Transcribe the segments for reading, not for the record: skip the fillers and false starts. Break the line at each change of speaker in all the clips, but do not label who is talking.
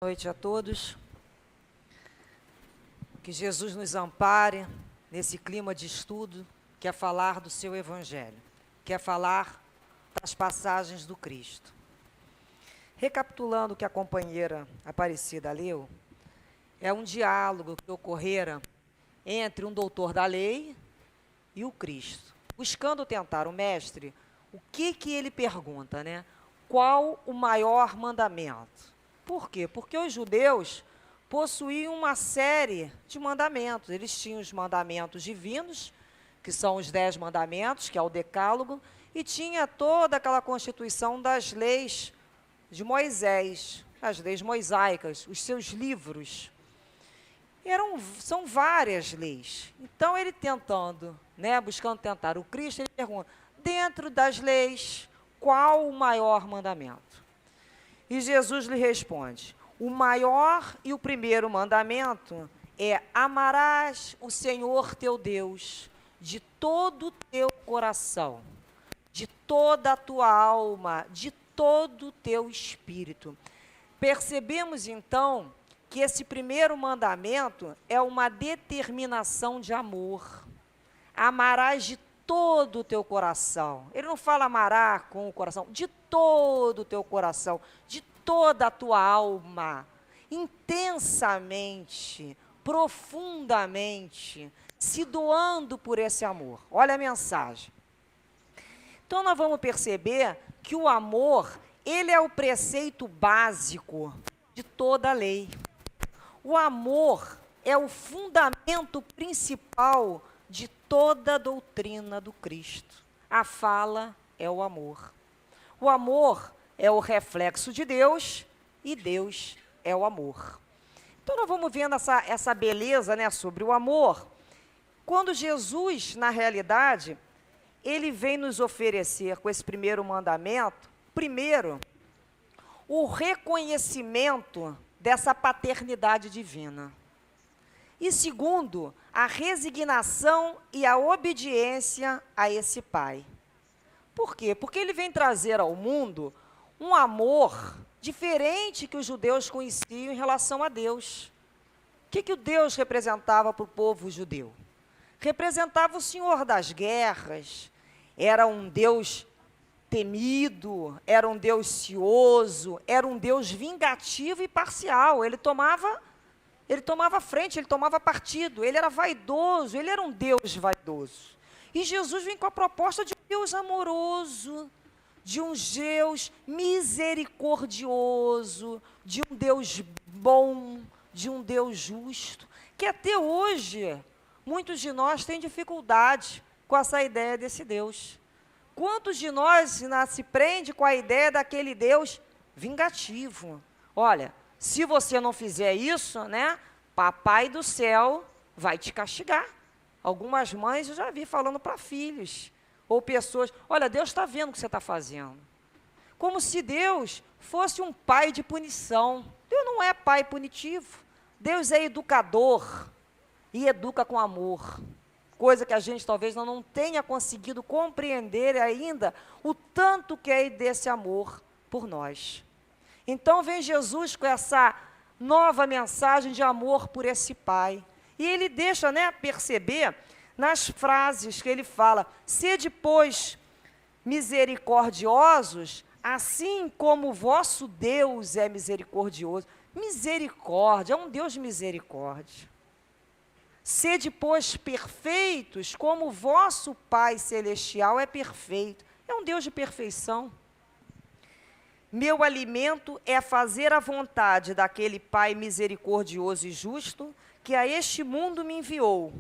Boa noite a todos. Que Jesus nos ampare nesse clima de estudo, que é falar do seu Evangelho, que é falar das passagens do Cristo. Recapitulando o que a companheira Aparecida leu, é um diálogo que ocorrera entre um doutor da lei e o Cristo, buscando tentar o mestre, o que ele pergunta, né? Qual o maior mandamento? Por quê? Porque os judeus possuíam uma série de mandamentos. Eles tinham os mandamentos divinos, que são os 10 mandamentos, que é o decálogo, e tinha toda aquela constituição das leis de Moisés, as leis mosaicas, os seus livros. São várias leis. Então, ele tentando, buscando tentar o Cristo, ele pergunta, dentro das leis, qual o maior mandamento? E Jesus lhe responde, o maior e o primeiro mandamento é amarás o Senhor teu Deus de todo o teu coração, de toda a tua alma, de todo o teu espírito. Percebemos, então, que esse primeiro mandamento é uma determinação de amor. Amarás de todo o teu coração. Ele não fala amará com o coração, de todo o teu coração, de toda a tua alma, intensamente, profundamente, se doando por esse amor. Olha a mensagem. Então, nós vamos perceber que o amor, ele é o preceito básico de toda a lei. O amor é o fundamento principal de toda a doutrina do Cristo. A fala é o amor. O amor é o reflexo de Deus e Deus é o amor. Então, nós vamos vendo essa beleza, sobre o amor. Quando Jesus, na realidade, ele vem nos oferecer com esse primeiro mandamento, primeiro, o reconhecimento dessa paternidade divina. E segundo, a resignação e a obediência a esse Pai. Por quê? Porque ele vem trazer ao mundo um amor diferente que os judeus conheciam em relação a Deus. O que o Deus representava para o povo judeu? Representava o Senhor das guerras, era um Deus temido, era um Deus cioso, era um Deus vingativo e parcial. Ele tomava frente, ele tomava partido, ele era vaidoso, ele era um Deus vaidoso. E Jesus vem com a proposta de um Deus amoroso, de um Deus misericordioso, de um Deus bom, de um Deus justo, que até hoje muitos de nós têm dificuldade com essa ideia desse Deus. Quantos de nós se prende com a ideia daquele Deus vingativo? Olha, se você não fizer isso, Papai do céu vai te castigar. Algumas mães eu já vi falando para filhos, ou pessoas, olha, Deus está vendo o que você está fazendo. Como se Deus fosse um pai de punição. Deus não é pai punitivo. Deus é educador e educa com amor. Coisa que a gente talvez não tenha conseguido compreender ainda o tanto que é desse amor por nós. Então vem Jesus com essa nova mensagem de amor por esse Pai. E ele deixa perceber nas frases que ele fala, sede, pois, misericordiosos, assim como o vosso Deus é misericordioso. Misericórdia, é um Deus de misericórdia. Sede, pois, perfeitos, como o vosso Pai Celestial é perfeito. É um Deus de perfeição. Meu alimento é fazer a vontade daquele Pai misericordioso e justo, que a este mundo me enviou,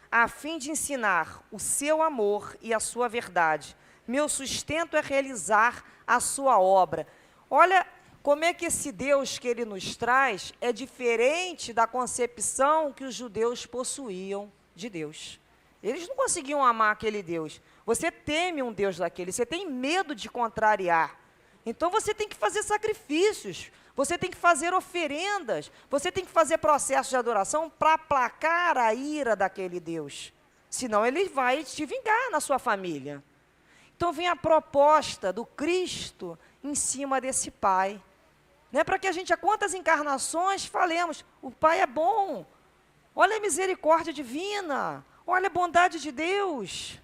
a fim de ensinar o seu amor e a sua verdade. Meu sustento é realizar a sua obra. Olha como é que esse Deus que ele nos traz é diferente da concepção que os judeus possuíam de Deus. Eles não conseguiam amar aquele Deus. Você teme um Deus daquele, você tem medo de contrariar. Então, você tem que fazer sacrifícios, você tem que fazer oferendas, você tem que fazer processos de adoração para aplacar a ira daquele Deus. Senão, ele vai te vingar na sua família. Então, vem a proposta do Cristo em cima desse Pai. Né? Para que a gente, a quantas encarnações, falemos, o Pai é bom, olha a misericórdia divina, olha a bondade de Deus.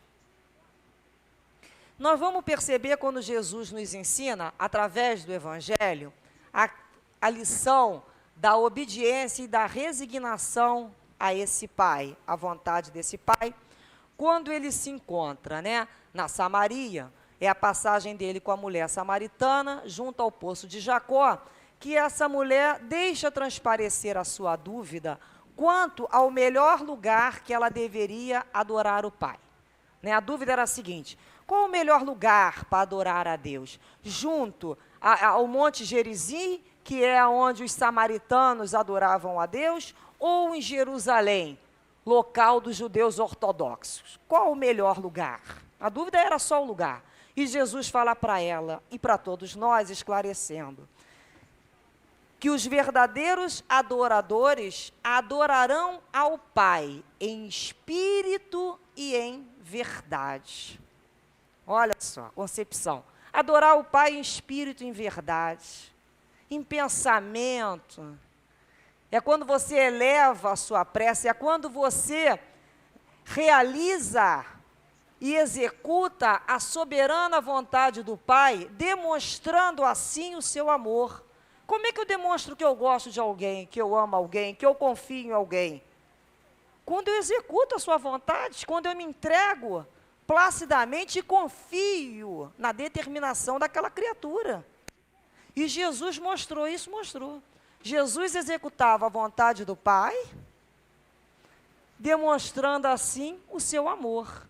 Nós vamos perceber quando Jesus nos ensina, através do Evangelho, a lição da obediência e da resignação a esse Pai, à vontade desse Pai, quando ele se encontra, né, na Samaria, é a passagem dele com a mulher samaritana, junto ao poço de Jacó, que essa mulher deixa transparecer a sua dúvida quanto ao melhor lugar que ela deveria adorar o Pai. Né, a dúvida era a seguinte: qual o melhor lugar para adorar a Deus? Junto ao Monte Gerizim, que é onde os samaritanos adoravam a Deus, ou em Jerusalém, local dos judeus ortodoxos? Qual o melhor lugar? A dúvida era só o lugar. E Jesus fala para ela e para todos nós, esclarecendo, que os verdadeiros adoradores adorarão ao Pai em espírito e em verdade. Olha só, concepção. Adorar o Pai em espírito e em verdade, em pensamento. É quando você eleva a sua prece, é quando você realiza e executa a soberana vontade do Pai, demonstrando assim o seu amor. Como é que eu demonstro que eu gosto de alguém, que eu amo alguém, que eu confio em alguém? Quando eu executo a sua vontade, quando eu me entrego placidamente e confio na determinação daquela criatura. E Jesus mostrou isso, mostrou. Jesus executava a vontade do Pai, demonstrando assim o seu amor.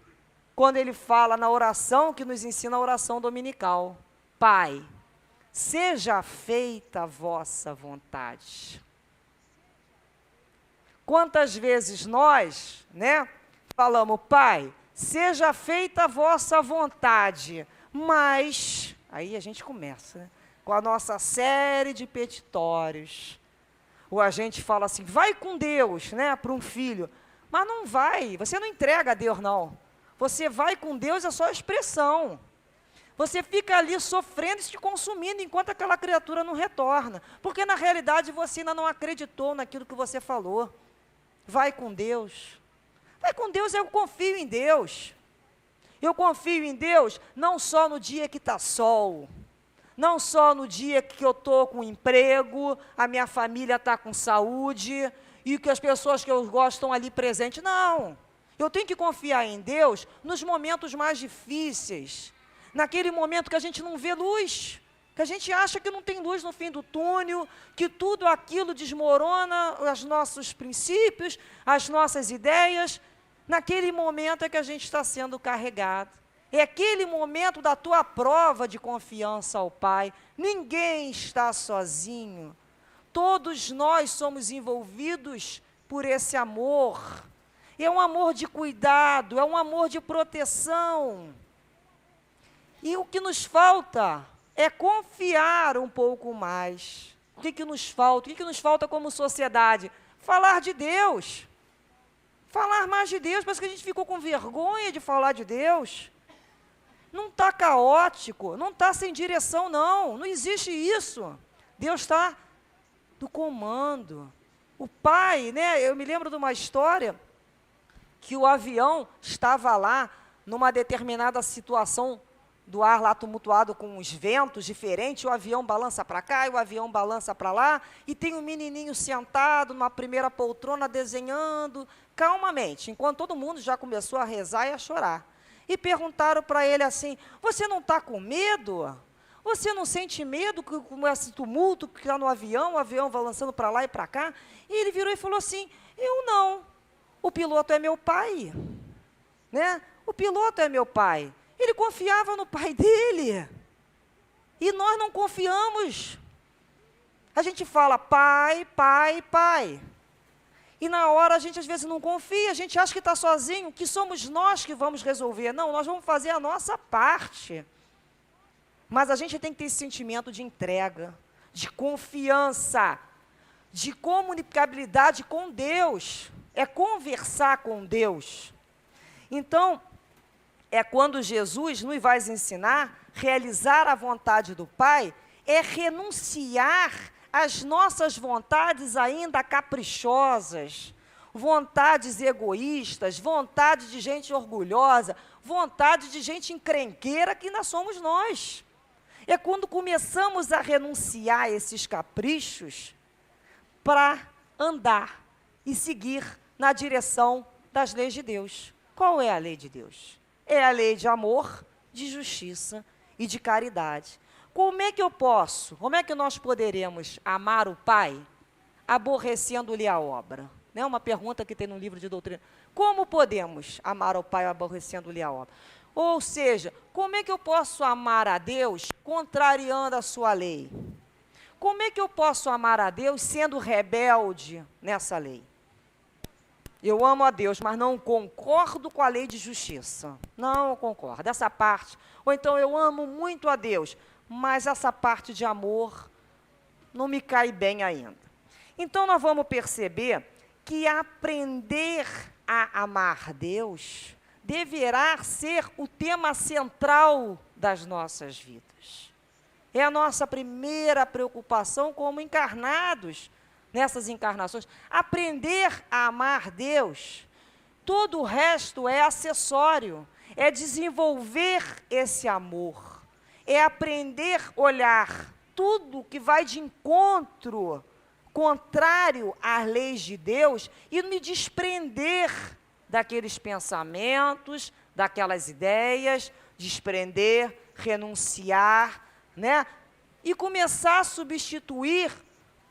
Quando ele fala na oração, que nos ensina a oração dominical: Pai, seja feita a vossa vontade. Quantas vezes nós, né, falamos: Pai, seja feita a vossa vontade, mas, aí a gente começa, né, com a nossa série de petitórios. Ou a gente fala assim: vai com Deus, né, para um filho. Mas não vai, você não entrega a Deus, não. Você vai com Deus, é só expressão. Você fica ali sofrendo e se consumindo enquanto aquela criatura não retorna. Porque na realidade você ainda não acreditou naquilo que você falou. Vai com Deus. Vai com Deus, eu confio em Deus. Eu confio em Deus não só no dia que está sol, não só no dia que eu estou com emprego, a minha família está com saúde, e que as pessoas que eu gosto estão ali presentes. Não. Eu tenho que confiar em Deus nos momentos mais difíceis, naquele momento que a gente não vê luz, que a gente acha que não tem luz no fim do túnel, que tudo aquilo desmorona os nossos princípios, as nossas ideias. Naquele momento é que a gente está sendo carregado. É aquele momento da tua prova de confiança ao Pai. Ninguém está sozinho. Todos nós somos envolvidos por esse amor. É um amor de cuidado, é um amor de proteção. E o que nos falta é confiar um pouco mais. O que nos falta? O que nos falta como sociedade? Falar de Deus. Falar mais de Deus, parece que a gente ficou com vergonha de falar de Deus. Não está caótico, não está sem direção, não. Não existe isso. Deus está no comando. O Pai, né, eu me lembro de uma história que o avião estava lá numa determinada situação do ar lá tumultuado com os ventos diferentes, o avião balança para cá e o avião balança para lá, e tem um menininho sentado numa primeira poltrona desenhando calmamente, enquanto todo mundo já começou a rezar e a chorar. E perguntaram para ele assim: você não está com medo? Você não sente medo com esse tumulto que está no avião, o avião balançando para lá e para cá? E ele virou e falou assim: eu não. O piloto é meu pai, né? O piloto é meu pai. Ele confiava no pai dele. E nós não confiamos. A gente fala pai, pai, pai. E na hora a gente às vezes não confia, a gente acha que está sozinho, que somos nós que vamos resolver. Não, nós vamos fazer a nossa parte. Mas a gente tem que ter esse sentimento de entrega, de confiança, de comunicabilidade com Deus. É conversar com Deus. Então, é quando Jesus nos vai ensinar, realizar a vontade do Pai, é renunciar as nossas vontades ainda caprichosas, vontades egoístas, vontade de gente orgulhosa, vontade de gente encrenqueira, que ainda somos nós. É quando começamos a renunciar a esses caprichos para andar e seguir na direção das leis de Deus. Qual é a lei de Deus? É a lei de amor, de justiça e de caridade. Como é que nós poderemos amar o Pai aborrecendo-lhe a obra? É uma pergunta que tem no livro de doutrina. Como podemos amar o Pai aborrecendo-lhe a obra? Ou seja, como é que eu posso amar a Deus contrariando a sua lei? Como é que eu posso amar a Deus sendo rebelde nessa lei? Eu amo a Deus, mas não concordo com a lei de justiça. Não concordo, essa parte. Ou então eu amo muito a Deus, mas essa parte de amor não me cai bem ainda. Então nós vamos perceber que aprender a amar Deus deverá ser o tema central das nossas vidas. É a nossa primeira preocupação como encarnados nessas encarnações. Aprender a amar Deus. Todo o resto é acessório, é desenvolver esse amor, é aprender a olhar tudo que vai de encontro, contrário às leis de Deus, e me desprender daqueles pensamentos, daquelas ideias, desprender, renunciar, né? E começar a substituir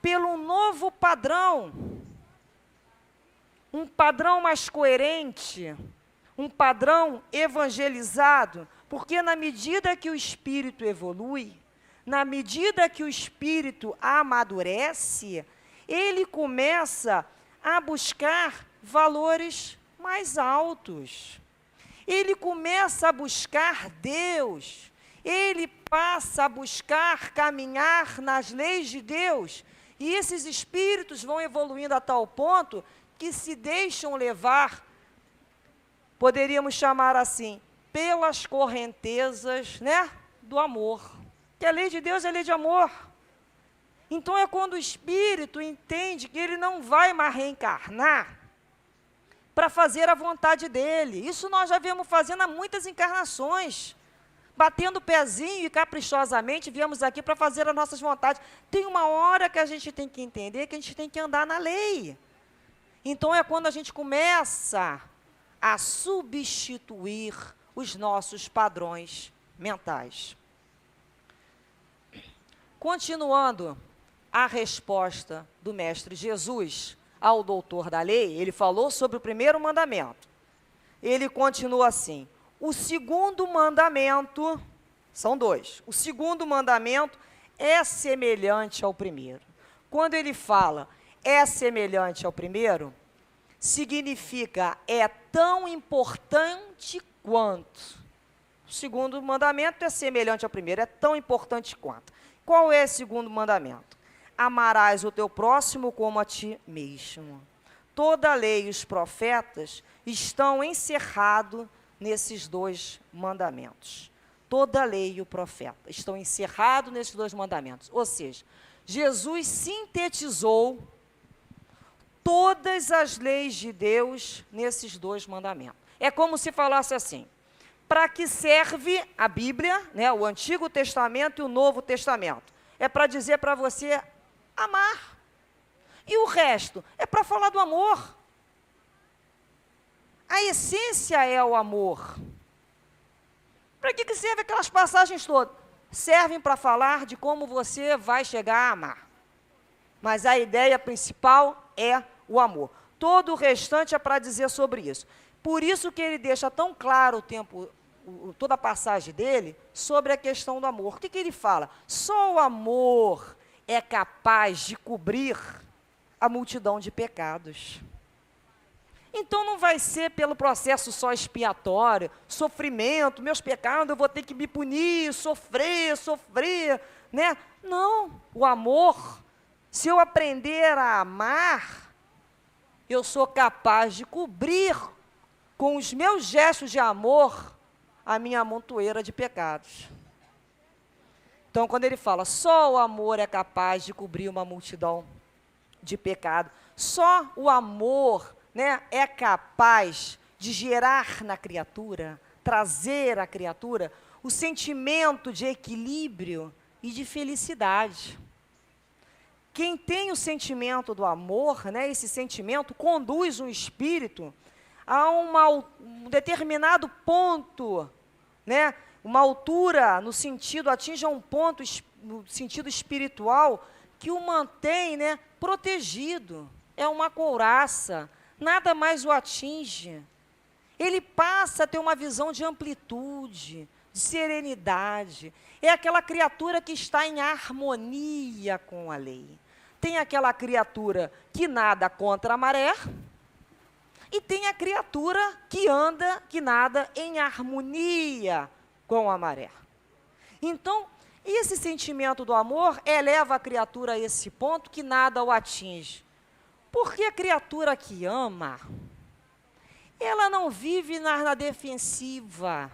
pelo novo padrão, um padrão mais coerente, um padrão evangelizado, porque na medida que o espírito evolui, na medida que o espírito amadurece, ele começa a buscar valores mais altos. Ele começa a buscar Deus, ele passa a buscar caminhar nas leis de Deus, e esses espíritos vão evoluindo a tal ponto que se deixam levar, poderíamos chamar assim, pelas correntezas, né, do amor. Que a lei de Deus é lei de amor. Então é quando o espírito entende que ele não vai mais reencarnar para fazer a vontade dele. Isso nós já viemos fazendo há muitas encarnações. Batendo o pezinho e caprichosamente viemos aqui para fazer as nossas vontades. Tem uma hora que a gente tem que entender que a gente tem que andar na lei. Então é quando a gente começa a substituir os nossos padrões mentais. Continuando a resposta do Mestre Jesus ao doutor da lei, ele falou sobre o primeiro mandamento. Ele continua assim: o segundo mandamento, são dois, o segundo mandamento é semelhante ao primeiro. Quando ele fala é semelhante ao primeiro, significa é tão importante quanto. O segundo mandamento é semelhante ao primeiro, é tão importante quanto. Qual é o segundo mandamento? Amarás o teu próximo como a ti mesmo. Toda a lei e os profetas estão encerrados nesses dois mandamentos. Toda a lei e o profeta estão encerrados nesses dois mandamentos. Ou seja, Jesus sintetizou todas as leis de Deus nesses dois mandamentos. É como se falasse assim: para que serve a Bíblia, né, o Antigo Testamento e o Novo Testamento? É para dizer para você amar. E o resto é para falar do amor. A essência é o amor. Para que servem aquelas passagens todas? Servem para falar de como você vai chegar a amar. Mas a ideia principal é o amor. Todo o restante é para dizer sobre isso. Por isso que ele deixa tão claro toda a passagem dele sobre a questão do amor. O que ele fala? Só o amor é capaz de cobrir a multidão de pecados. Então não vai ser pelo processo só expiatório, sofrimento, meus pecados, eu vou ter que me punir, sofrer, né? Não, o amor, se eu aprender a amar, eu sou capaz de cobrir com os meus gestos de amor a minha montoeira de pecados. Então, quando ele fala, só o amor é capaz de cobrir uma multidão de pecado, só o amor, né, é capaz de gerar na criatura, trazer à criatura o sentimento de equilíbrio e de felicidade. Quem tem o sentimento do amor, né, esse sentimento conduz um espírito a um determinado ponto, né, uma altura no sentido, atinge a um ponto no sentido espiritual que o mantém, né, protegido. É uma couraça, nada mais o atinge. Ele passa a ter uma visão de amplitude, de serenidade. É aquela criatura que está em harmonia com a lei. Tem aquela criatura que nada contra a maré, e tem a criatura que nada em harmonia com a maré. Então, esse sentimento do amor eleva a criatura a esse ponto que nada o atinge. Porque a criatura que ama, ela não vive na defensiva.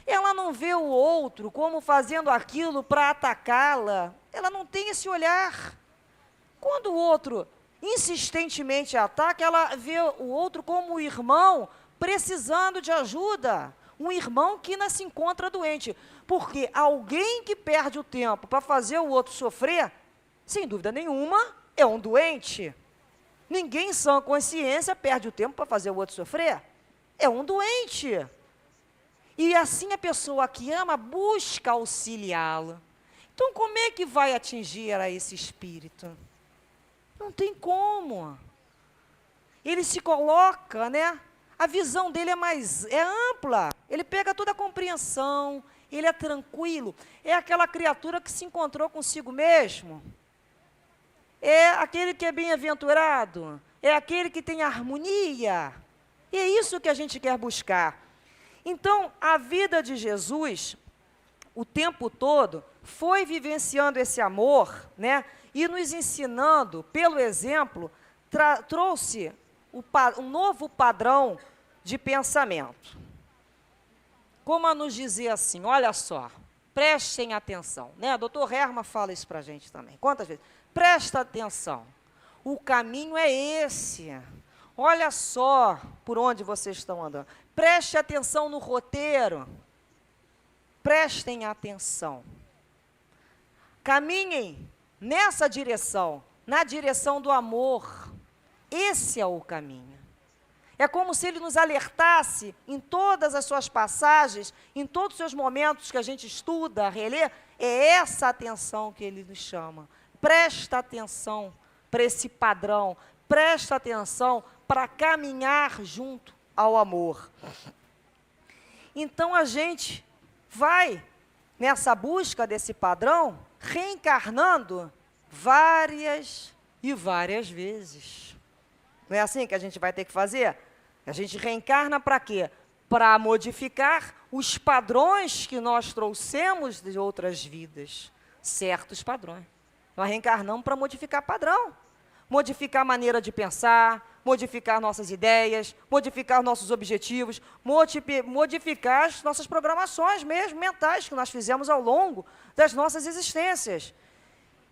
Ela não vê o outro como fazendo aquilo para atacá-la. Ela não tem esse olhar. Quando o outro insistentemente ataca, ela vê o outro como um irmão precisando de ajuda. Um irmão que ainda se encontra doente. Porque alguém que perde o tempo para fazer o outro sofrer, sem dúvida nenhuma, é um doente. Ninguém em sã consciência perde o tempo para fazer o outro sofrer. É um doente. E assim a pessoa que ama busca auxiliá-lo. Então, como é que vai atingir a esse espírito? Não tem como. Ele se coloca, né? A visão dele é ampla. Ele pega toda a compreensão, ele é tranquilo. É aquela criatura que se encontrou consigo mesmo. É aquele que é bem-aventurado. É aquele que tem harmonia. E é isso que a gente quer buscar. Então, a vida de Jesus, o tempo todo, foi vivenciando esse amor, né? E nos ensinando, pelo exemplo, trouxe um novo padrão de pensamento. Como a nos dizer assim, olha só, prestem atenção, né? O Dr. Herman fala isso para a gente também. Quantas vezes? Presta atenção, o caminho é esse. Olha só por onde vocês estão andando. Preste atenção no roteiro. Prestem atenção. Caminhem nessa direção, na direção do amor. Esse é o caminho. É como se ele nos alertasse em todas as suas passagens, em todos os seus momentos que a gente estuda, relê, é essa atenção que ele nos chama. Presta atenção para esse padrão, presta atenção para caminhar junto ao amor. Então a gente vai nessa busca desse padrão, reencarnando várias e várias vezes. Não é assim que a gente vai ter que fazer? A gente reencarna para quê? Para modificar os padrões que nós trouxemos de outras vidas. Certos padrões. Nós reencarnamos para modificar padrão. Modificar a maneira de pensar, modificar nossas ideias, modificar nossos objetivos, modificar as nossas programações mesmo, mentais, que nós fizemos ao longo das nossas existências.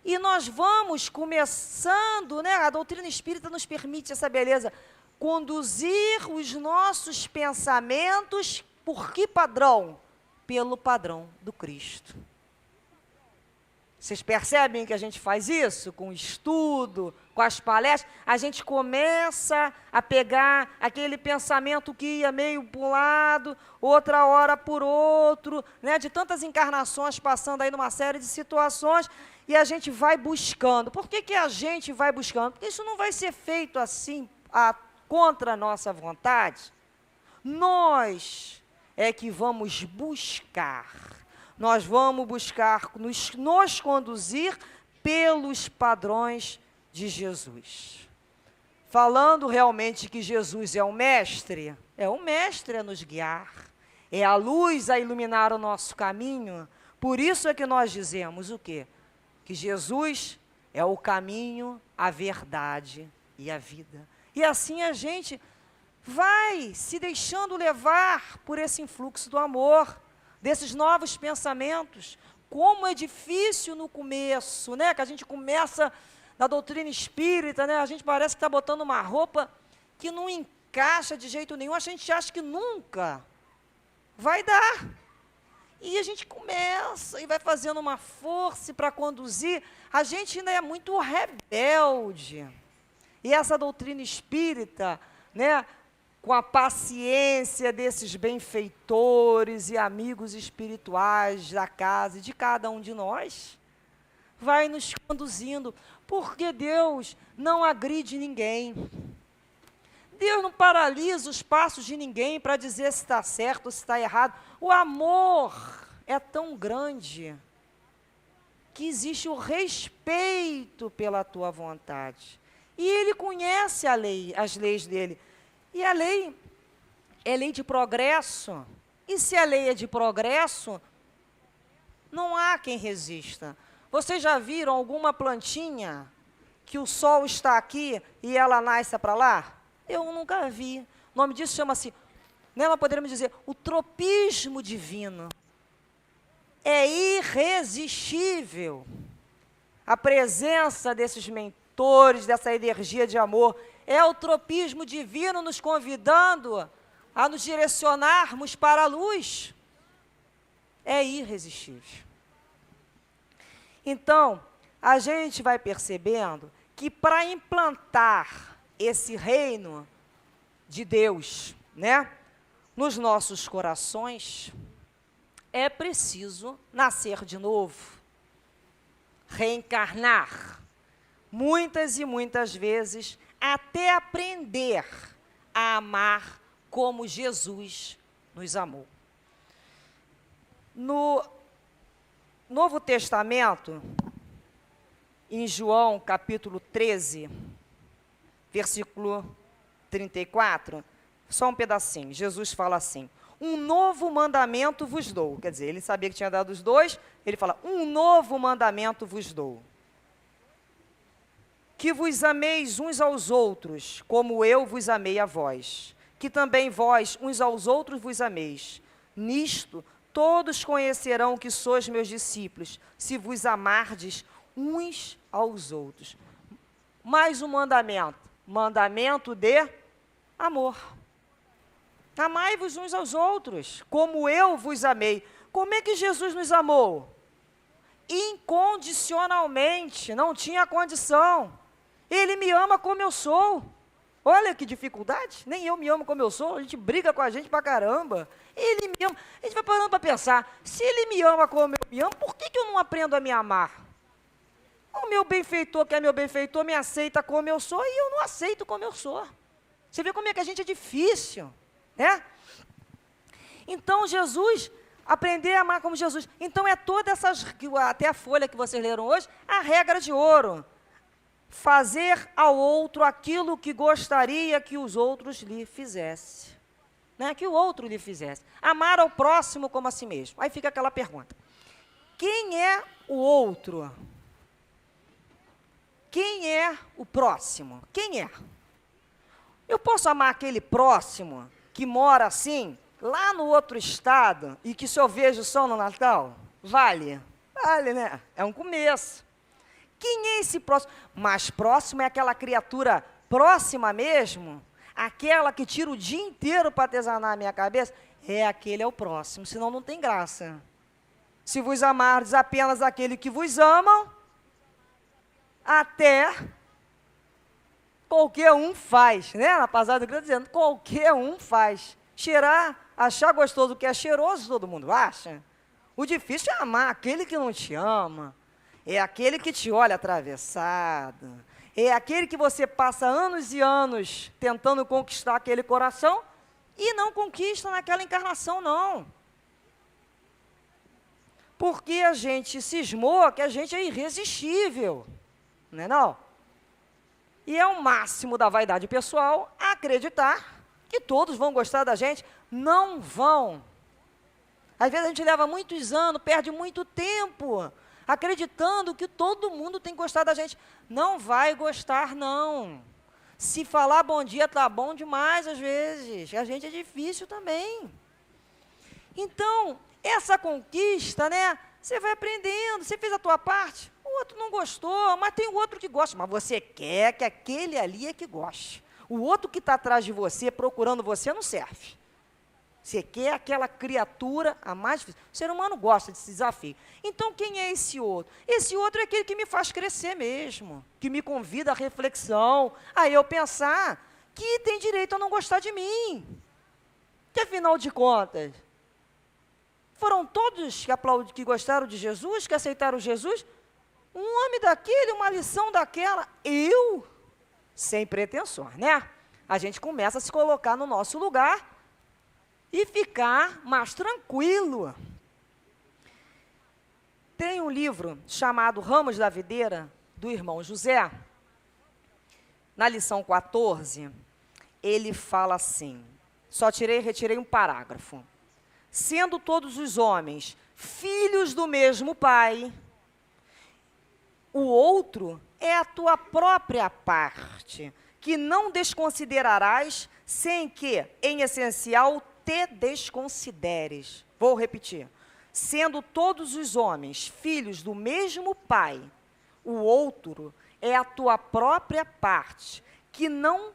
E nós vamos começando, né, a doutrina espírita nos permite essa beleza, conduzir os nossos pensamentos, por que padrão? Pelo padrão do Cristo. Vocês percebem que a gente faz isso? Com o estudo, com as palestras, a gente começa a pegar aquele pensamento que ia meio para um lado, outra hora por outro, né, de tantas encarnações passando aí numa série de situações, e a gente vai buscando. Por que que a gente vai buscando? Porque isso não vai ser feito assim, contra a nossa vontade. Nós é que vamos buscar. Nós vamos buscar nos conduzir pelos padrões de Jesus. Falando realmente que Jesus é um mestre a nos guiar, é a luz a iluminar o nosso caminho. Por isso é que nós dizemos o quê? Que Jesus é o caminho, a verdade e a vida. E assim a gente vai se deixando levar por esse influxo do amor, desses novos pensamentos. como é difícil no começo, né? Que a gente começa na doutrina espírita, né? A gente parece que está botando uma roupa que não encaixa de jeito nenhum. A gente acha que nunca vai dar. E a gente começa e vai fazendo uma força para conduzir. A gente ainda é muito rebelde. E essa doutrina espírita, né, com a paciência desses benfeitores e amigos espirituais da casa e de cada um de nós, vai nos conduzindo, porque Deus não agride ninguém. Deus não paralisa os passos de ninguém para dizer se está certo ou se está errado. O amor é tão grande que existe o respeito pela tua vontade. E Ele conhece a lei, as leis dele. E a lei é lei de progresso. E se a lei é de progresso, não há quem resista. Vocês já viram alguma plantinha que o sol está aqui e ela nasce para lá? Eu nunca vi. O nome disso chama-se, né, nós poderíamos dizer, o tropismo divino. É irresistível a presença desses mentores, dessa energia de amor. É o tropismo divino nos convidando a nos direcionarmos para a luz. É irresistível. Então, a gente vai percebendo que para implantar esse reino de Deus, né, nos nossos corações, é preciso nascer de novo, reencarnar, muitas e muitas vezes, até aprender a amar como Jesus nos amou. No Novo Testamento, em João capítulo 13, versículo 34, só um pedacinho, Jesus fala assim: um novo mandamento vos dou. Quer dizer, ele sabia que tinha dado os dois, ele fala, um novo mandamento vos dou. Que vos ameis uns aos outros, como eu vos amei a vós. Que também vós, uns aos outros, vos ameis. Nisto, todos conhecerão que sois meus discípulos, se vos amardes uns aos outros. Mais um mandamento, mandamento de amor. Amai-vos uns aos outros, como eu vos amei. Como é que Jesus nos amou? Incondicionalmente, não tinha condição. Ele me ama como eu sou. Olha que dificuldade, nem eu me amo como eu sou, a gente briga com a gente pra caramba. Ele me ama, a gente vai parando para pensar, se ele me ama como eu me amo, por que eu não aprendo a me amar? O meu benfeitor, que é meu benfeitor, me aceita como eu sou e eu não aceito como eu sou. Você vê como é que a gente é difícil, né? Então, Jesus, aprender a amar como Jesus. Então, é todas essas, até a folha que vocês leram hoje, a regra de ouro. Fazer ao outro aquilo que gostaria que os outros lhe fizessem. Né? Que o outro lhe fizesse. Amar ao próximo como a si mesmo. Aí fica aquela pergunta. Quem é o outro? Quem é o próximo? Quem é? Eu posso amar aquele próximo que mora assim, lá no outro estado, e que só vejo só no Natal? Vale? Vale, né? É um começo. Quem é esse próximo? Mais próximo é aquela criatura próxima mesmo, aquela que tira o dia inteiro para atazanar a minha cabeça, aquele é o próximo, senão não tem graça. Se vos amardes apenas aquele que vos amam, até qualquer um faz, né? Na passada eu dizendo, qualquer um faz. Cheirar, achar gostoso o que é cheiroso, todo mundo acha. O difícil é amar aquele que não te ama. É aquele que te olha atravessado. É aquele que você passa anos e anos tentando conquistar aquele coração e não conquista naquela encarnação, não. Porque a gente cismou que a gente é irresistível. Não é não? E é o máximo da vaidade pessoal acreditar que todos vão gostar da gente. Não vão. Às vezes a gente leva muitos anos, perde muito tempo acreditando que todo mundo tem que gostar da gente. Não vai gostar, não. Se falar bom dia, tá bom demais às vezes. A gente é difícil também. Então, essa conquista, né, Você vai aprendendo, você fez a tua parte, o outro não gostou, mas tem o outro que gosta. Mas você quer que aquele ali é que goste. O outro que está atrás de você, procurando você, não serve. Você quer aquela criatura a mais difícil. O ser humano gosta desse desafio. Então, quem é esse outro? Esse outro é aquele que me faz crescer mesmo, que me convida à reflexão, a eu pensar que tem direito a não gostar de mim. Que, afinal de contas, foram todos que gostaram de Jesus, que aceitaram Jesus? Um homem daquele, uma lição daquela. Eu, sem pretensões, né? A gente começa a se colocar no nosso lugar e ficar mais tranquilo. Tem um livro chamado Ramos da Videira, do irmão José. Na lição 14, ele fala assim, retirei um parágrafo. Sendo todos os homens filhos do mesmo Pai, o outro é a tua própria parte, que não desconsiderarás, sem que, em essencial, te desconsideres. Vou repetir. Sendo todos os homens filhos do mesmo Pai, o outro é a tua própria parte, que não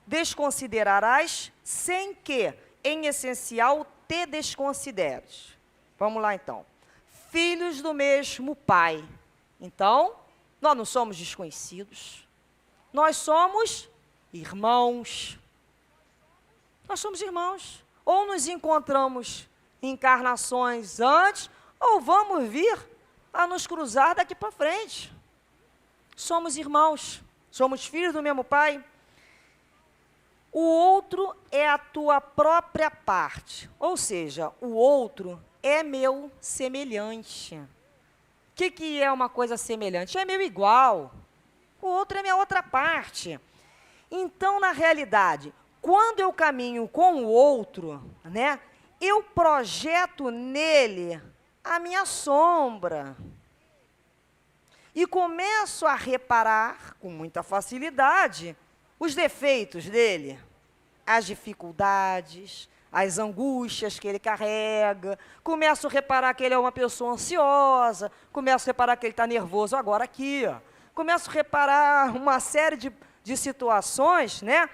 desconsiderarás, sem que, em essencial, te desconsideres. Vamos lá, então. Filhos do mesmo Pai. Então, nós não somos desconhecidos. Nós somos irmãos. Nós somos irmãos. Ou nos encontramos em encarnações antes, ou vamos vir a nos cruzar daqui para frente. Somos irmãos. Somos filhos do mesmo Pai. O outro é a tua própria parte, ou seja, o outro é meu semelhante. O que é uma coisa semelhante? É meu igual. O outro é minha outra parte. Então, na realidade, quando eu caminho com o outro, né, eu projeto nele a minha sombra. E começo a reparar, com muita facilidade, os defeitos dele, as dificuldades, as angústias que ele carrega. Começo a reparar que ele é uma pessoa ansiosa, começo a reparar que ele está nervoso agora aqui, ó. Começo a reparar uma série de situações, né?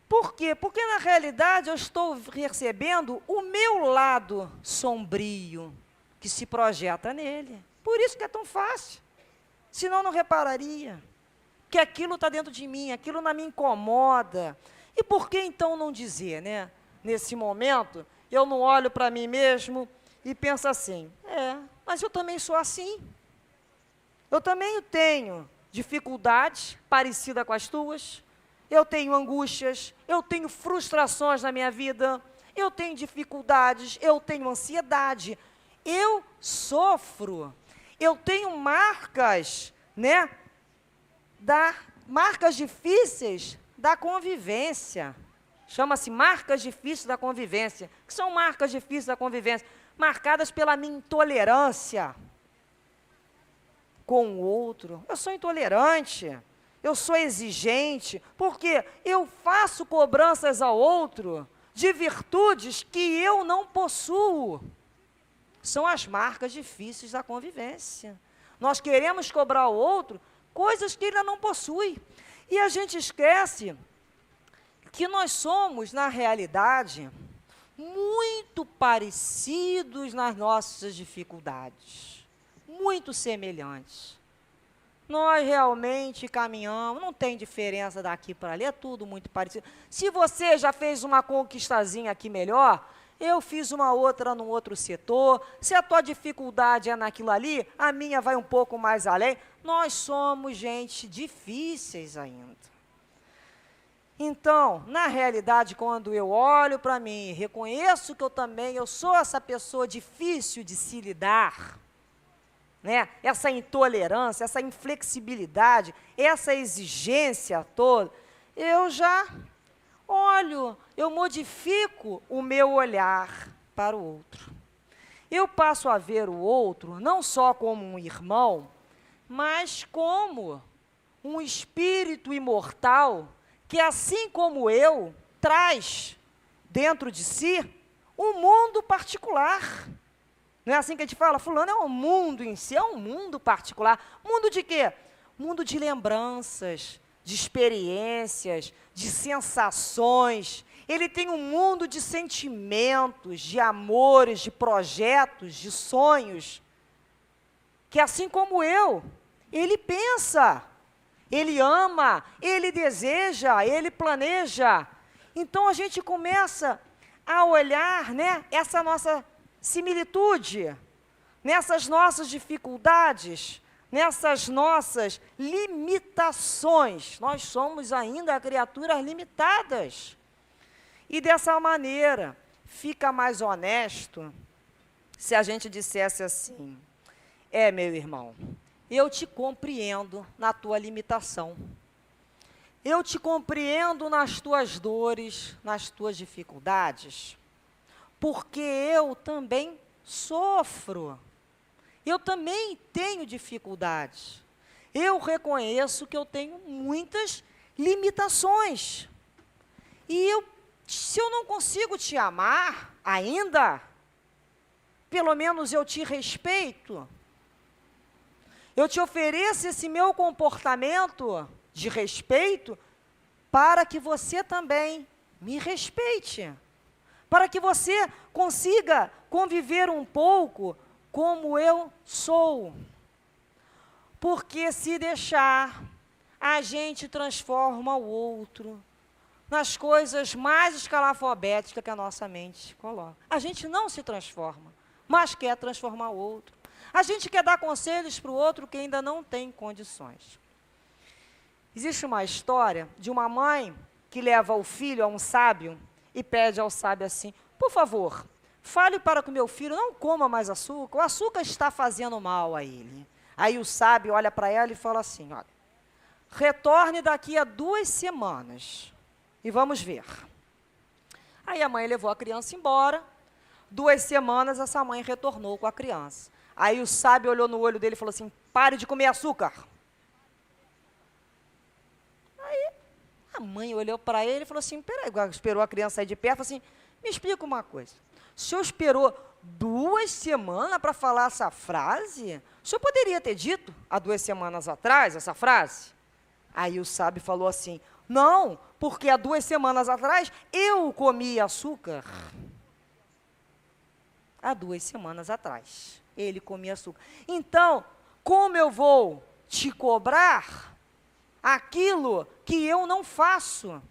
Por quê? Porque, na realidade, eu estou recebendo o meu lado sombrio, que se projeta nele. Por isso que é tão fácil. Senão, não repararia. Que aquilo está dentro de mim, aquilo não me incomoda. E por que então não dizer, né? Nesse momento, eu não olho para mim mesmo e penso assim, mas eu também sou assim. Eu também tenho dificuldades parecidas com as tuas, eu tenho angústias, eu tenho frustrações na minha vida, eu tenho dificuldades, eu tenho ansiedade, eu sofro, eu tenho marcas, né? Marcas difíceis da convivência. Chama-se marcas difíceis da convivência. O que são marcas difíceis da convivência? Marcadas pela minha intolerância com o outro. Eu sou intolerante, eu sou exigente, porque eu faço cobranças ao outro de virtudes que eu não possuo. São as marcas difíceis da convivência. Nós queremos cobrar ao outro coisas que ele não possui. E a gente esquece que nós somos, na realidade, muito parecidos nas nossas dificuldades, muito semelhantes. Nós realmente caminhamos, não tem diferença daqui para ali, é tudo muito parecido. Se você já fez uma conquistazinha aqui melhor, eu fiz uma outra num outro setor, se a tua dificuldade é naquilo ali, a minha vai um pouco mais além. Nós somos gente difíceis ainda. Então, na realidade, quando eu olho para mim, reconheço que eu sou essa pessoa difícil de se lidar, né? Essa intolerância, essa inflexibilidade, essa exigência toda, eu já olho, eu modifico o meu olhar para o outro. Eu passo a ver o outro não só como um irmão, mas como um espírito imortal que, assim como eu, traz dentro de si um mundo particular. Não é assim que a gente fala? Fulano é um mundo em si, é um mundo particular. Mundo de quê? Mundo de lembranças, de experiências, de sensações. Ele tem um mundo de sentimentos, de amores, de projetos, de sonhos, que assim como eu, ele pensa, ele ama, ele deseja, ele planeja. Então a gente começa a olhar, né, essa nossa similitude, nessas nossas dificuldades, nessas nossas limitações. Nós somos ainda criaturas limitadas. E dessa maneira, fica mais honesto se a gente dissesse assim: meu irmão, eu te compreendo na tua limitação. Eu te compreendo nas tuas dores, nas tuas dificuldades, porque eu também sofro. Eu também tenho dificuldades. Eu reconheço que eu tenho muitas limitações. E se eu não consigo te amar ainda, pelo menos eu te respeito. Eu te ofereço esse meu comportamento de respeito para que você também me respeite. Para que você consiga conviver um pouco como eu sou. Porque se deixar, a gente transforma o outro nas coisas mais escalafobéticas que a nossa mente coloca. A gente não se transforma, mas quer transformar o outro. A gente quer dar conselhos para o outro que ainda não tem condições. Existe uma história de uma mãe que leva o filho a um sábio e pede ao sábio assim: por favor, fale para que o meu filho não coma mais açúcar, o açúcar está fazendo mal a ele. Aí o sábio olha para ela e fala assim: olha, retorne daqui a 2 semanas e vamos ver. Aí a mãe levou a criança embora. 2 semanas essa mãe retornou com a criança. Aí o sábio olhou no olho dele e falou assim: pare de comer açúcar. Aí a mãe olhou para ele e falou assim: peraí, esperou a criança sair de perto, falou assim: me explica uma coisa. O senhor esperou 2 semanas para falar essa frase? O senhor poderia ter dito há 2 semanas atrás essa frase? Aí o sábio falou assim: não, porque há 2 semanas atrás eu comi açúcar. Há 2 semanas atrás ele comia açúcar. Então, como eu vou te cobrar aquilo que eu não faço?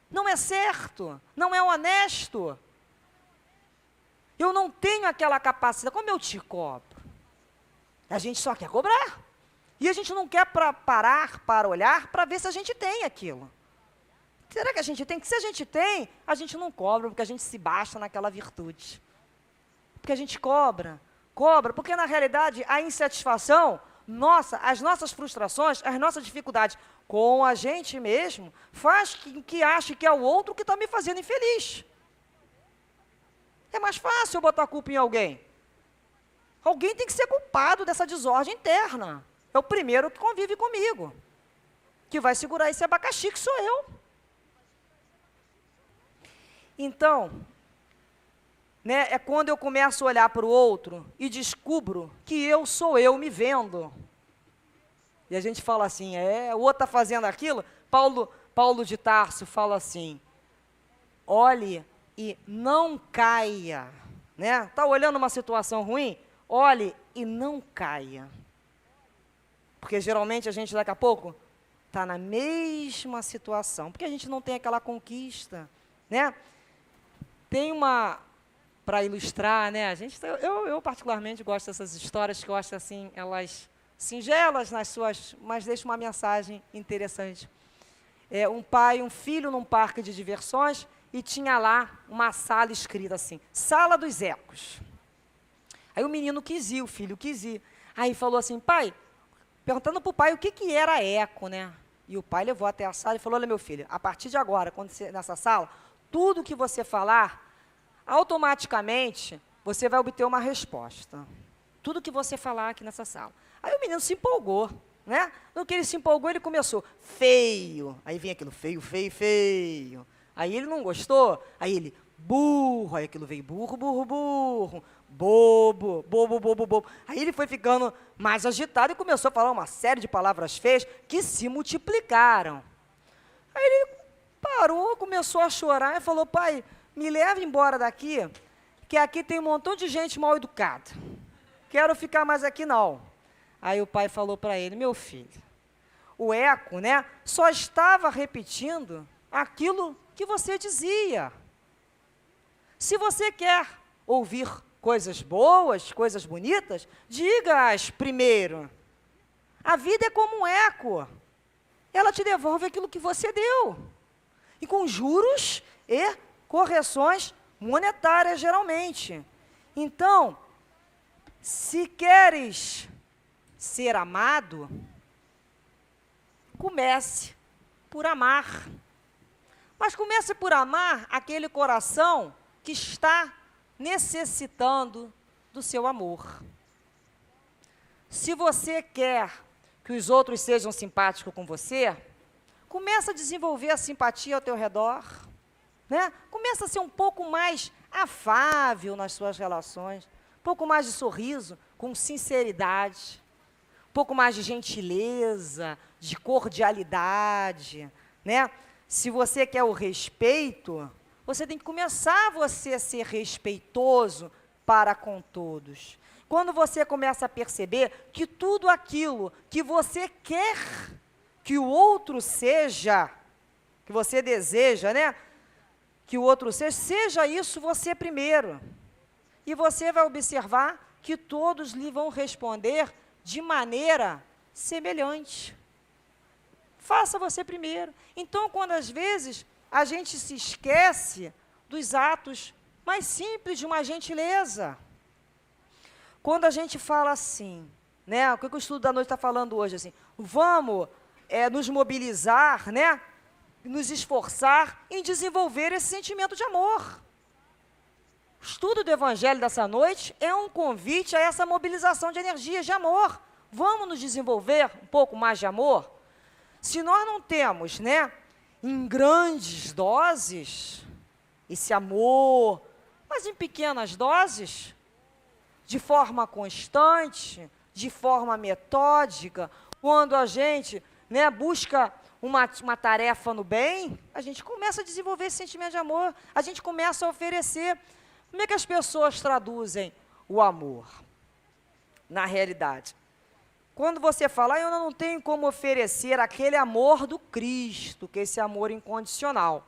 Não é certo, não é honesto. Eu não tenho aquela capacidade. Como eu te cobro? A gente só quer cobrar. E a gente não quer parar para olhar para ver se a gente tem aquilo. Será que a gente tem? Se a gente tem, a gente não cobra, porque a gente se baixa naquela virtude. Porque a gente cobra, porque na realidade a insatisfação nossa, as nossas frustrações, as nossas dificuldades com a gente mesmo, faz que ache que é o outro que está me fazendo infeliz. É mais fácil eu botar a culpa em alguém. Alguém tem que ser culpado dessa desordem interna. É o primeiro que convive comigo, que vai segurar esse abacaxi que sou eu. Então, né, é quando eu começo a olhar para o outro e descubro que eu sou eu me vendo. E a gente fala assim, o outro está fazendo aquilo. Paulo de Tarso fala assim: olhe e não caia. Está olhando uma situação ruim? Olhe e não caia. Porque geralmente a gente daqui a pouco está na mesma situação, porque a gente não tem aquela conquista, né? Tem uma, para ilustrar, né? Eu particularmente gosto dessas histórias, que eu acho assim, elas singelas nas suas, mas deixam uma mensagem interessante. Um pai e um filho num parque de diversões, e tinha lá uma sala escrita assim: Sala dos Ecos. Aí o menino quis ir, o filho quis ir. Aí falou assim: pai, perguntando para o pai o que era eco, né? E o pai levou até a sala e falou: olha, meu filho, a partir de agora, quando você, nessa sala, tudo que você falar, automaticamente, você vai obter uma resposta. Tudo que você falar aqui nessa sala. Aí o menino se empolgou, né? No que ele se empolgou, ele começou: feio. Aí vem aquilo: feio, feio, feio. Aí ele não gostou, aí ele: burro. Aí aquilo veio: burro, burro, burro. bobo, bobo, bobo, bobo. Aí ele foi ficando mais agitado e começou a falar uma série de palavras feias que se multiplicaram. Aí ele parou, começou a chorar e falou, pai, me leva embora daqui, que aqui tem um montão de gente mal educada. Quero ficar mais aqui não. Aí o pai falou para ele, meu filho, o eco, né, só estava repetindo aquilo que você dizia. Se você quer ouvir coisas boas, coisas bonitas, diga-as primeiro. A vida é como um eco. Ela te devolve aquilo que você deu. E com juros e correções monetárias, geralmente. Então, se queres ser amado, comece por amar. Mas comece por amar aquele coração que está necessitando do seu amor. Se você quer que os outros sejam simpáticos com você, começa a desenvolver a simpatia ao teu redor, né? Começa a ser um pouco mais afável nas suas relações, um pouco mais de sorriso, com sinceridade, um pouco mais de gentileza, de cordialidade, né? Se você quer o respeito, você tem que começar você a ser respeitoso para com todos. Quando você começa a perceber que tudo aquilo que você quer que o outro seja, que você deseja, né? Que o outro seja isso você primeiro. E você vai observar que todos lhe vão responder de maneira semelhante. Faça você primeiro. Então, quando às vezes a gente se esquece dos atos mais simples de uma gentileza. Quando a gente fala assim, né? O que o estudo da noite está falando hoje? Assim, vamos nos mobilizar, né? Nos esforçar em desenvolver esse sentimento de amor. O estudo do Evangelho dessa noite é um convite a essa mobilização de energias de amor. Vamos nos desenvolver um pouco mais de amor? Se nós não temos, né, em grandes doses, esse amor, mas em pequenas doses, de forma constante, de forma metódica, quando a gente, né, busca uma tarefa no bem, a gente começa a desenvolver esse sentimento de amor, a gente começa a oferecer. Como é que as pessoas traduzem o amor na realidade? Quando você fala, eu não tenho como oferecer aquele amor do Cristo, que é esse amor incondicional.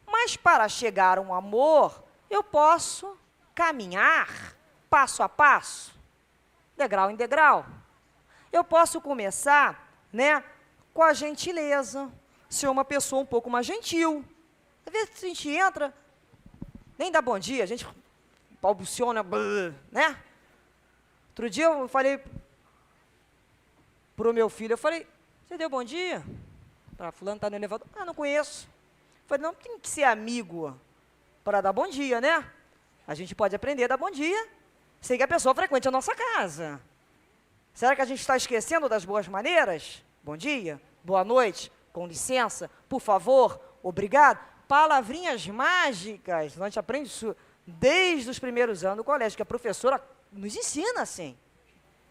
Mas para chegar a um amor, eu posso caminhar passo a passo, degrau em degrau. Eu posso começar, né, com a gentileza, ser uma pessoa um pouco mais gentil. Às vezes a gente entra, nem dá bom dia, a gente balbuciona, né? Outro dia eu falei para o meu filho, eu falei, você deu bom dia? Para fulano está no elevador. Ah, não conheço. Eu falei, não tem que ser amigo para dar bom dia, né? A gente pode aprender a dar bom dia, sem que a pessoa frequente a nossa casa. Será que a gente está esquecendo das boas maneiras? Bom dia, boa noite, com licença, por favor, obrigado. Palavrinhas mágicas, a gente aprende isso desde os primeiros anos do colégio, que a professora nos ensina assim.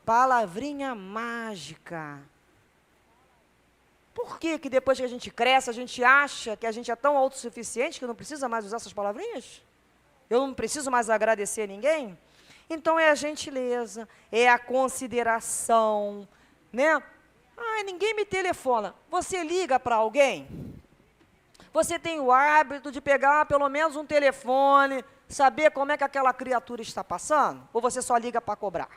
Palavrinha mágica. Por que que depois que a gente cresce, a gente acha que a gente é tão autossuficiente que não precisa mais usar essas palavrinhas? Eu não preciso mais agradecer a ninguém? Então é a gentileza, é a consideração, né? Ah, ninguém me telefona. Você liga para alguém? Você tem o hábito de pegar pelo menos um telefone, saber como é que aquela criatura está passando? Ou você só liga para cobrar?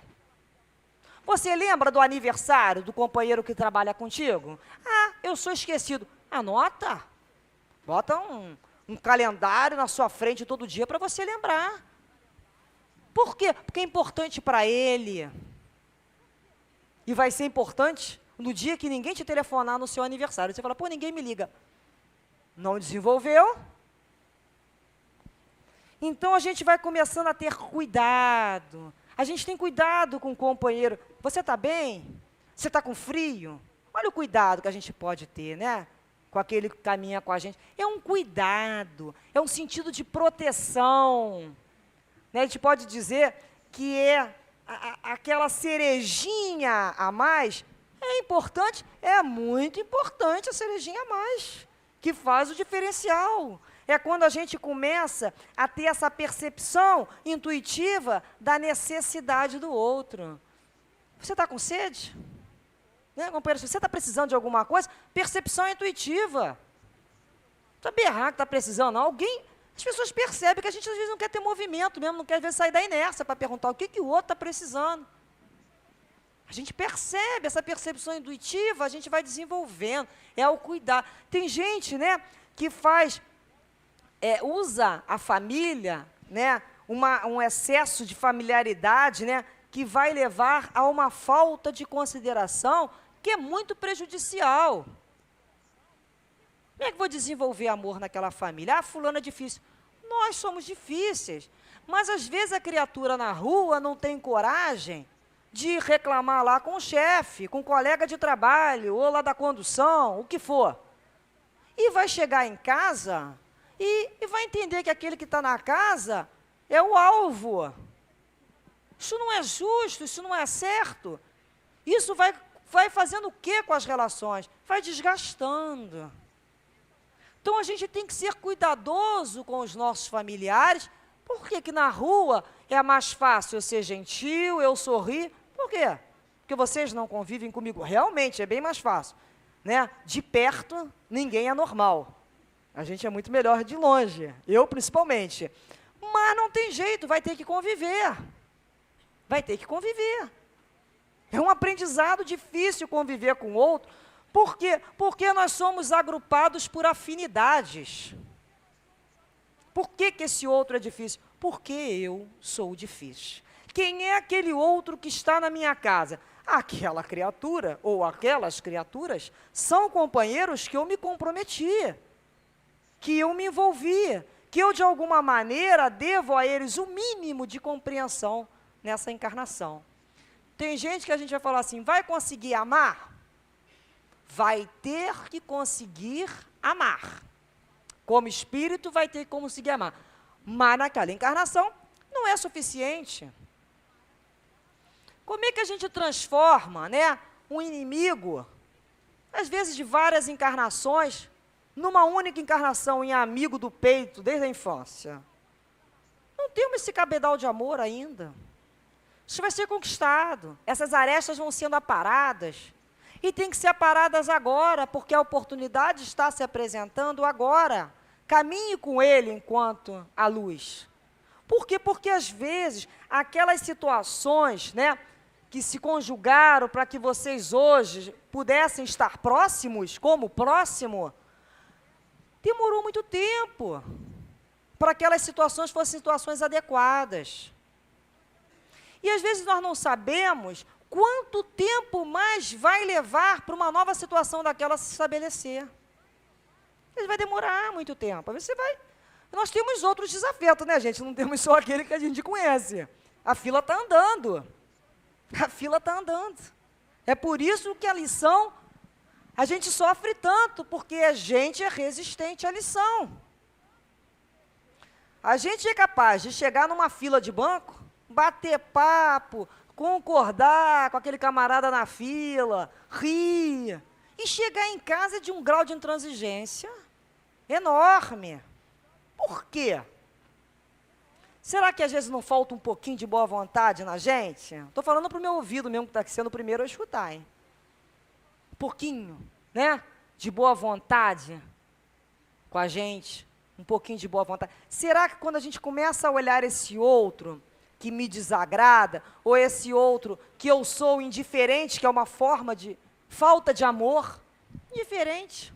Você lembra do aniversário do companheiro que trabalha contigo? Ah, eu sou esquecido. Anota. Bota um calendário na sua frente todo dia para você lembrar. Por quê? Porque é importante para ele. E vai ser importante no dia que ninguém te telefonar no seu aniversário. Você fala, pô, ninguém me liga. Não desenvolveu? Então, a gente vai começando a ter cuidado. A gente tem cuidado com o companheiro. Você está bem? Você está com frio? Olha o cuidado que a gente pode ter, né? Com aquele que caminha com a gente. É um cuidado, é um sentido de proteção. Né? A gente pode dizer que é aquela cerejinha a mais, é importante, é muito importante a cerejinha a mais, que faz o diferencial. É quando a gente começa a ter essa percepção intuitiva da necessidade do outro. Você está com sede? Né, companheiro? Se você está precisando de alguma coisa, percepção intuitiva. Não precisa berrar que está precisando, não. As pessoas percebem que a gente às vezes não quer ter movimento mesmo, não quer ver sair da inércia para perguntar o que o outro está precisando. A gente percebe, essa percepção intuitiva, a gente vai desenvolvendo, é o cuidar. Tem gente, né, que usa a família, né, um excesso de familiaridade, né, que vai levar a uma falta de consideração que é muito prejudicial. Como é que eu vou desenvolver amor naquela família? Ah, fulano é difícil. Nós somos difíceis, mas às vezes a criatura na rua não tem coragem de reclamar lá com o chefe, com o colega de trabalho, ou lá da condução, o que for. E vai chegar em casa e vai entender que aquele que está na casa é o alvo. Isso não é justo, isso não é certo. Isso vai fazendo o quê com as relações? Vai desgastando. Então, a gente tem que ser cuidadoso com os nossos familiares. Por que na rua é mais fácil eu ser gentil, eu sorrir? Por quê? Porque vocês não convivem comigo. Realmente, é bem mais fácil. Né? De perto, ninguém é normal. A gente é muito melhor de longe. Eu, principalmente. Mas não tem jeito, vai ter que conviver. Vai ter que conviver. É um aprendizado difícil conviver com o outro. Por quê? Porque nós somos agrupados por afinidades. Por que esse outro é difícil? Porque eu sou difícil. Quem é aquele outro que está na minha casa? Aquela criatura, ou aquelas criaturas, são companheiros que eu me comprometi, que eu me envolvi, que eu, de alguma maneira, devo a eles o mínimo de compreensão nessa encarnação. Tem gente que a gente vai falar assim, vai conseguir amar? Vai ter que conseguir amar. Como espírito, vai ter que conseguir amar. Mas naquela encarnação, não é suficiente. Como é que a gente transforma, né, um inimigo, às vezes de várias encarnações, numa única encarnação em amigo do peito, desde a infância? Não temos esse cabedal de amor ainda. Isso vai ser conquistado. Essas arestas vão sendo aparadas. E tem que ser aparadas agora, porque a oportunidade está se apresentando agora. Caminhe com ele enquanto a luz. Por quê? Porque, às vezes, aquelas situações, né, que se conjugaram para que vocês hoje pudessem estar próximos, como próximo, demorou muito tempo para que aquelas situações fossem situações adequadas. E, às vezes, nós não sabemos quanto tempo mais vai levar para uma nova situação daquela se estabelecer. Ele vai demorar muito tempo. Você vai. Nós temos outros desafetos, né, gente? Não temos só aquele que a gente conhece. A fila está andando. A fila está andando. É por isso que a lição, a gente sofre tanto, porque a gente é resistente à lição. A gente é capaz de chegar numa fila de banco, bater papo, concordar com aquele camarada na fila, rir, e chegar em casa de um grau de intransigência enorme. Por quê? Será que às vezes não falta um pouquinho de boa vontade na gente? Estou falando para o meu ouvido mesmo, que está sendo o primeiro a escutar, hein? Um pouquinho, né? De boa vontade com a gente, um pouquinho de boa vontade. Será que quando a gente começa a olhar esse outro que me desagrada, ou esse outro que eu sou indiferente, que é uma forma de falta de amor, indiferente,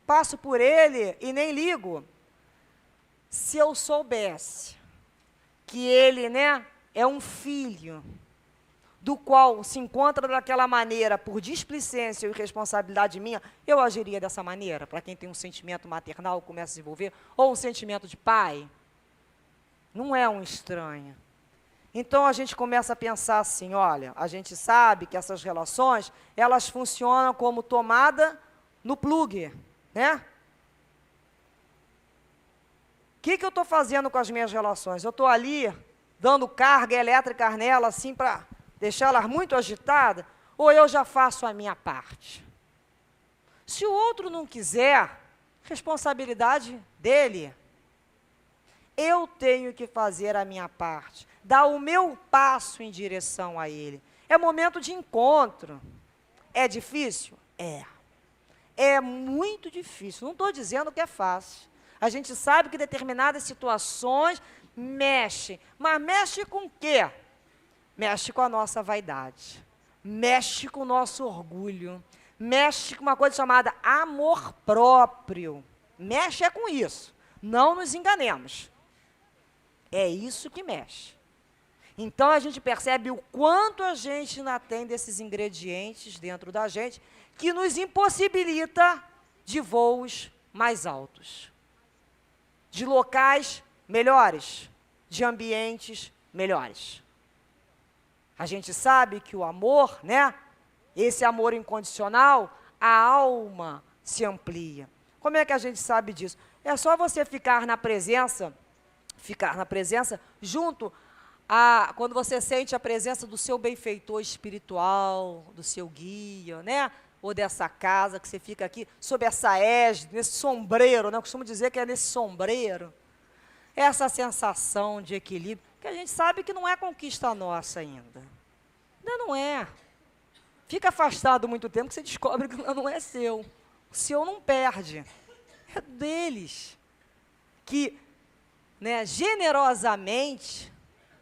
passo por ele e nem ligo. Se eu soubesse que ele, né, é um filho, do qual se encontra daquela maneira por displicência e responsabilidade minha, eu agiria dessa maneira, para quem tem um sentimento maternal, começa a desenvolver, ou um sentimento de pai. Não é um estranho. Então, a gente começa a pensar assim, olha, a gente sabe que essas relações, elas funcionam como tomada no plugue, né? O que eu estou fazendo com as minhas relações? Eu estou ali dando carga elétrica nela, assim, para deixar ela muito agitada, ou eu já faço a minha parte? Se o outro não quiser, responsabilidade dele. Eu tenho que fazer a minha parte, dar o meu passo em direção a ele. É momento de encontro. É difícil? É. É muito difícil. Não estou dizendo que é fácil. A gente sabe que determinadas situações mexem. Mas mexe com o quê? Mexe com a nossa vaidade. Mexe com o nosso orgulho. Mexe com uma coisa chamada amor próprio. Mexe é com isso. Não nos enganemos. É isso que mexe. Então, a gente percebe o quanto a gente ainda tem desses ingredientes dentro da gente que nos impossibilita de voos mais altos, de locais melhores, de ambientes melhores. A gente sabe que o amor, né? Esse amor incondicional, a alma se amplia. Como é que a gente sabe disso? É só você ficar na presença junto a, quando você sente a presença do seu benfeitor espiritual, do seu guia, né? Ou dessa casa que você fica aqui, sob essa égide, nesse sombreiro, né? Eu costumo dizer que é nesse sombreiro. Essa sensação de equilíbrio, que a gente sabe que não é conquista nossa ainda. Ainda não é. Fica afastado muito tempo que você descobre que não é seu. O seu não perde. É deles. Que, né, generosamente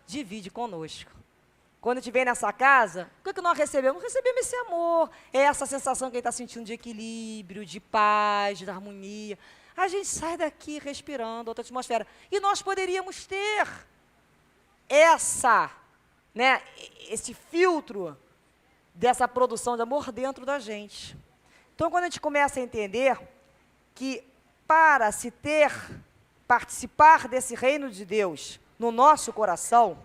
divide conosco. Quando a gente vem nessa casa, o que nós recebemos? Recebemos esse amor, é essa sensação que a gente está sentindo de equilíbrio, de paz, de harmonia. A gente sai daqui respirando outra atmosfera. E nós poderíamos ter esse filtro dessa produção de amor dentro da gente. Então, quando a gente começa a entender que para participar desse reino de Deus no nosso coração,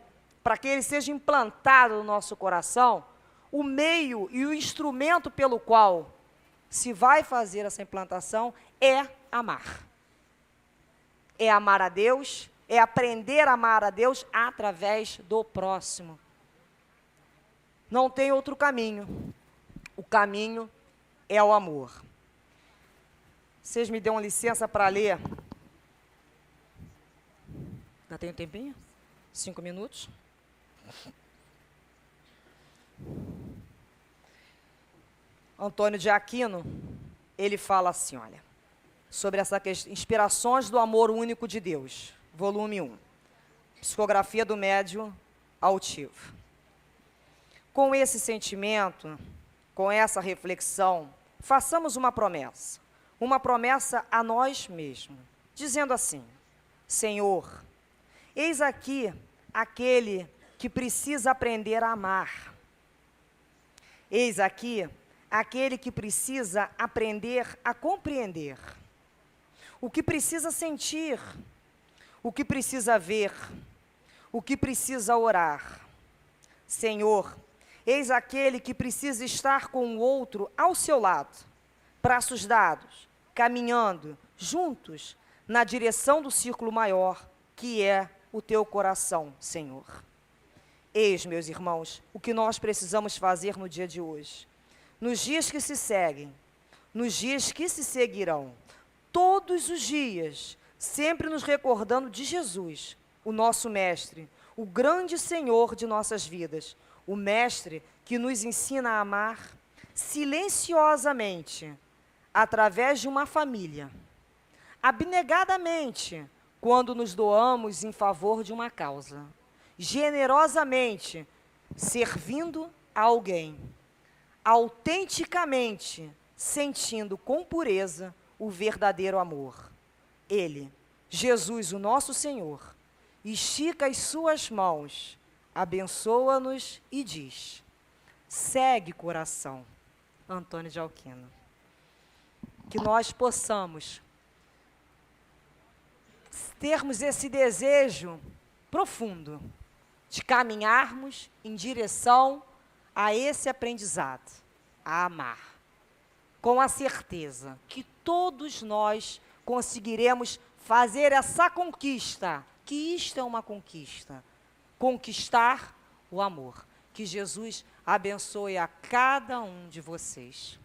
para que ele seja implantado no nosso coração, o meio e o instrumento pelo qual se vai fazer essa implantação é amar. É amar a Deus, é aprender a amar a Deus através do próximo. Não tem outro caminho. O caminho é o amor. Vocês me dão licença para ler? Já tem um tempinho? 5 minutos? Antônio de Aquino, ele fala assim, olha, sobre essa questão, Inspirações do Amor Único de Deus, volume 1, psicografia do médium altivo. Com esse sentimento, com essa reflexão, façamos uma promessa a nós mesmos, dizendo assim, Senhor, eis aqui aquele que precisa aprender a amar. Eis aqui aquele que precisa aprender a compreender. O que precisa sentir, o que precisa ver, o que precisa orar. Senhor, eis aquele que precisa estar com o outro ao seu lado, braços dados, caminhando juntos na direção do círculo maior, que é o teu coração, Senhor. Eis, meus irmãos, o que nós precisamos fazer no dia de hoje. Nos dias que se seguem, nos dias que se seguirão, todos os dias, sempre nos recordando de Jesus, o nosso Mestre, o grande Senhor de nossas vidas, o Mestre que nos ensina a amar silenciosamente, através de uma família, abnegadamente, quando nos doamos em favor de uma causa, generosamente, servindo a alguém, autenticamente, sentindo com pureza o verdadeiro amor. Ele, Jesus, o nosso Senhor, estica as suas mãos, abençoa-nos e diz, segue coração. Antônio de Aquino. Que nós possamos termos esse desejo profundo de caminharmos em direção a esse aprendizado, a amar, com a certeza que todos nós conseguiremos fazer essa conquista, que isto é uma conquista, conquistar o amor. Que Jesus abençoe a cada um de vocês.